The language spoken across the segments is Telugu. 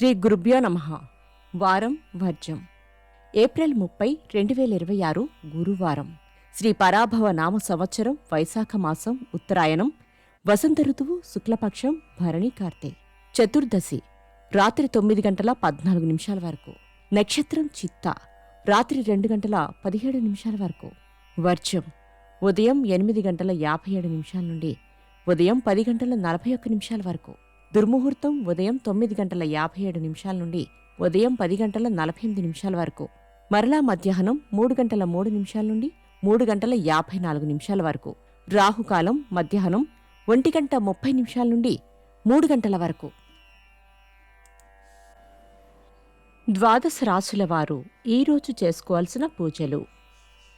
శ్రీ గురుభ్యో నమః. వారం వర్జం. ఏప్రిల్ 30, 2026 గురువారం. శ్రీ పరాభవ నామ సంవత్సరం వైశాఖ మాసం ఉత్తరాయణం వసంత ఋతువు శుక్లపక్షం భరణి కార్తె. చతుర్దశి రాత్రి 9:14 వరకు. నక్షత్రం చిత్త రాత్రి 2:17 వరకు. వర్జం ఉదయం 8:57 నుండి ఉదయం 10:41 వరకు. దుర్ముహూర్తం ఉదయం 9:57 నుండి ఉదయం 10:48 వరకు. మరలా మధ్యాహ్నం 3:03 నుండి 3:54 వరకు. రాహుకాలం మధ్యాహ్నం 1:30 నుండి 3 గంటల వరకు. ద్వాదశ రాశుల వారు ఈరోజు చేసుకోవాల్సిన పూజలు: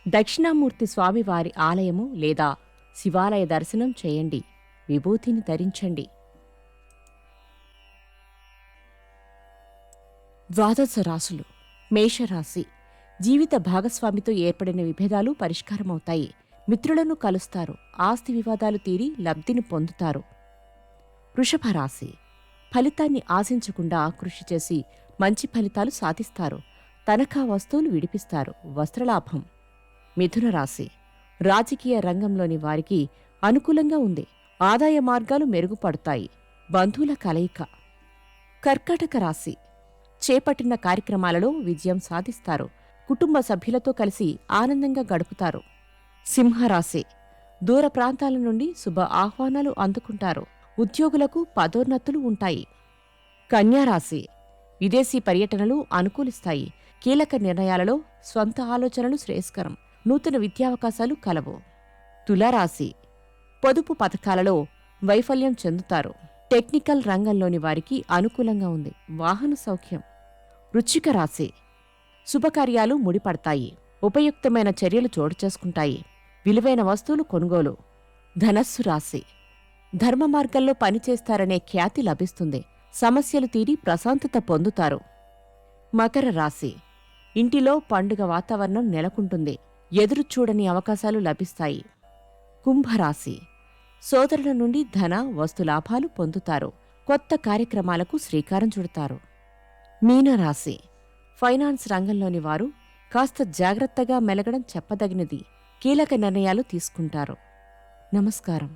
దక్షిణామూర్తి స్వామివారి ఆలయము లేదా శివాలయ దర్శనం చేయండి. విభూతిని ధరించండి. ద్వాదశ రాశులు. మేషరాశి. జీవిత భాగస్వామితో ఏర్పడిన విభేదాలు పరిష్కారమవుతాయి. మిత్రులను కలుస్తారు. ఆస్తి వివాదాలు తీరి లబ్ధిని పొందుతారు. వృషభ రాశి. ఫలితాన్ని ఆశించకుండా కృషి చేసి మంచి ఫలితాలు సాధిస్తారు. తనఖా వస్తువులు విడిపిస్తారు. వస్త్రలాభం. మిథున రాశి. రాజకీయ రంగంలోని వారికి అనుకూలంగా ఉంది. ఆదాయ మార్గాలు మెరుగుపడతాయి. బంధువుల కలయిక. కర్కాటక రాశి. చేపట్టిన కార్యక్రమాలలో విజయం సాధిస్తారు. కుటుంబ సభ్యులతో కలిసి ఆనందంగా గడుపుతారు. సింహరాశి. దూర ప్రాంతాల నుండి శుభ ఆహ్వానాలు అందుకుంటారు. ఉద్యోగులకు పదోన్నతులు ఉంటాయి. కన్యారాశి. విదేశీ పర్యటనలు అనుకూలిస్తాయి. కీలక నిర్ణయాలలో స్వంత ఆలోచనలు శ్రేయస్కరం. నూతన విద్యావకాశాలు కలవు. తులారాశి. పొదుపు పథకాలలో వైఫల్యం చెందుతారు. టెక్నికల్ రంగంలోని వారికి అనుకూలంగా ఉంది. వాహన సౌఖ్యం. వృశ్చిక రాశి. శుభకార్యాలు ముడిపడతాయి. ఉపయుక్తమైన చర్యలు చోటు చేసుకుంటాయి. విలువైన వస్తువులు కొనుగోలు. ధనస్సు రాశి. ధర్మ మార్గంలో పనిచేస్తారనే ఖ్యాతి లభిస్తుంది. సమస్యలు తీరి ప్రశాంతత పొందుతారు. మకర రాశి. ఇంటిలో పండుగ వాతావరణం నెలకొంటుంది. ఎదురుచూడని అవకాశాలు లభిస్తాయి. కుంభరాశి. సోదరుల నుండి ధన వస్తులాభాలు పొందుతారు. కొత్త కార్యక్రమాలకు శ్రీకారం చుడతారు. మీనరాశి. ఫైనాన్స్ రంగంలోని వారు కాస్త జాగ్రత్తగా మెలగడం చెప్పదగినది. కీలక నిర్ణయాలు తీసుకుంటారు. నమస్కారం.